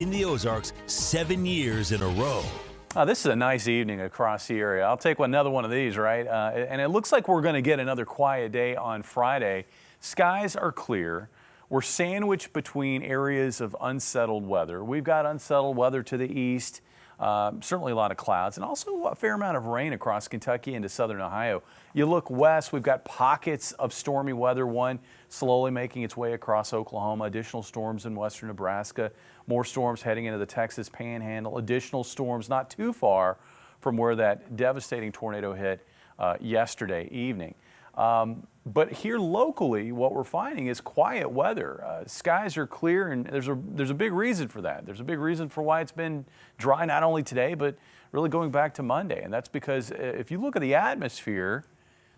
In the Ozarks 7 years in a row. This is a nice evening across the area. I'll take another one of these, right? And it looks like we're going to get another quiet day on Friday. Skies are clear. We're sandwiched between areas of unsettled weather. We've got unsettled weather to the east, certainly a lot of clouds, and also a fair amount of rain across Kentucky into southern Ohio. You look west, we've got pockets of stormy weather, one slowly making its way across Oklahoma, additional storms in western Nebraska, more storms heading into the Texas Panhandle, additional storms not too far from where that devastating tornado hit yesterday evening. But here locally, what we're finding is quiet weather. Skies are clear, and there's a big reason for that. There's a big reason for why it's been dry not only today, but really going back to Monday. And that's because if you look at the atmosphere,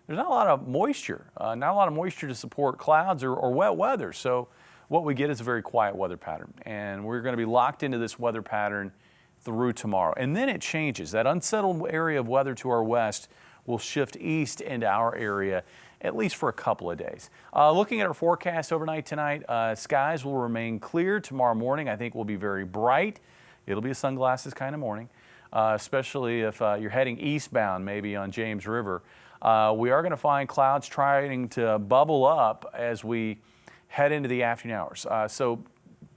there's not a lot of moisture, to support clouds or wet weather. So what we get is a very quiet weather pattern. And we're going to be locked into this weather pattern through tomorrow. And then it changes. That unsettled area of weather to our west will shift east into our area, at least for a couple of days. Looking at our forecast overnight tonight, skies will remain clear. Tomorrow morning, I think, will be very bright. It'll be a sunglasses kind of morning, especially if you're heading eastbound, maybe on James River. We are going to find clouds trying to bubble up as we head into the afternoon hours. So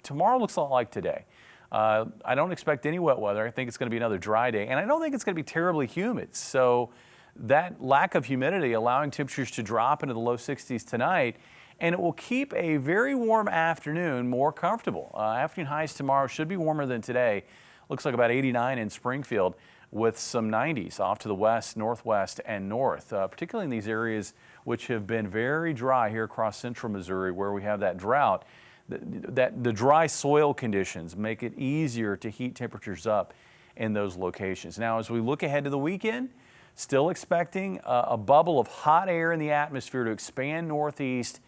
tomorrow looks a lot like today. I don't expect any wet weather. I think it's going to be another dry day, and I don't think it's going to be terribly humid. So that lack of humidity allowing temperatures to drop into the low 60s tonight, and it will keep a very warm afternoon more comfortable. Afternoon highs tomorrow should be warmer than today. Looks like about 89 in Springfield with some 90s off to the west, northwest, and north, particularly in these areas which have been very dry here across central Missouri where we have that drought. The dry soil conditions make it easier to heat temperatures up in those locations. Now, as we look ahead to the weekend, still expecting a bubble of hot air in the atmosphere to expand northeast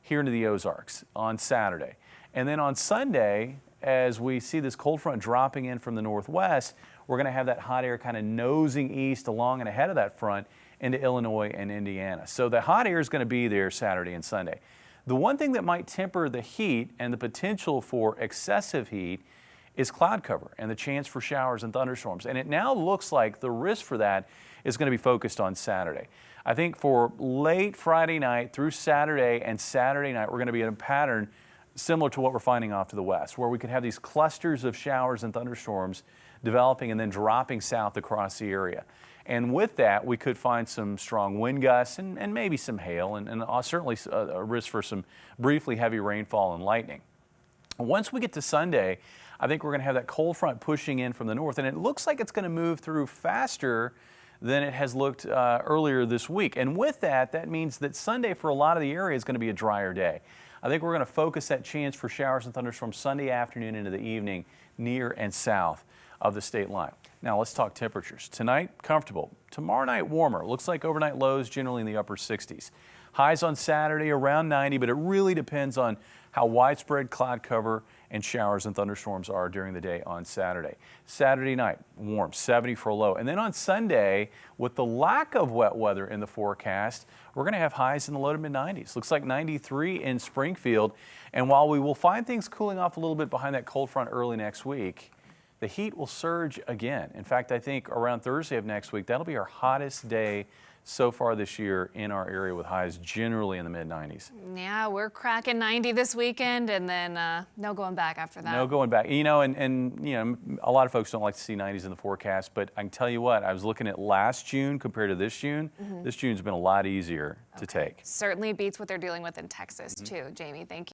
here into the Ozarks on Saturday. And then on Sunday, as we see this cold front dropping in from the northwest, we're going to have that hot air kind of nosing east along and ahead of that front into Illinois and Indiana. So the hot air is going to be there Saturday and Sunday. The one thing that might temper the heat and the potential for excessive heat is cloud cover and the chance for showers and thunderstorms. And it now looks like the risk for that is going to be focused on Saturday. I think for late Friday night through Saturday and Saturday night, we're going to be in a pattern similar to what we're finding off to the west, where we could have these clusters of showers and thunderstorms developing and then dropping south across the area. And with that, we could find some strong wind gusts and maybe some hail and certainly a risk for some briefly heavy rainfall and lightning. Once we get to Sunday, I think we're going to have that cold front pushing in from the north, and it looks like it's going to move through faster than it has looked earlier this week. And with that, that means that Sunday for a lot of the area is going to be a drier day. I think we're going to focus that chance for showers and thunderstorms Sunday afternoon into the evening near and south of the state line. Now let's talk temperatures. Tonight, comfortable. Tomorrow night, warmer. Looks like overnight lows generally in the upper 60s. Highs on Saturday around 90, but it really depends on how widespread cloud cover and showers and thunderstorms are during the day on Saturday. Saturday night, warm, 70 for a low. And then on Sunday, with the lack of wet weather in the forecast, we're going to have highs in the low to mid 90s. Looks like 93 in Springfield. And while we will find things cooling off a little bit behind that cold front early next week, the heat will surge again. In fact, I think around Thursday of next week, that'll be our hottest day so far this year in our area, with highs generally in the mid 90s. Yeah, we're cracking 90 this weekend, and then no going back after that. No going back. You know, and you know, a lot of folks don't like to see 90s in the forecast, but I can tell you what, I was looking at last June compared to this June. This June's been a lot easier to take. Certainly beats what they're dealing with in Texas too. Jamie, thank you.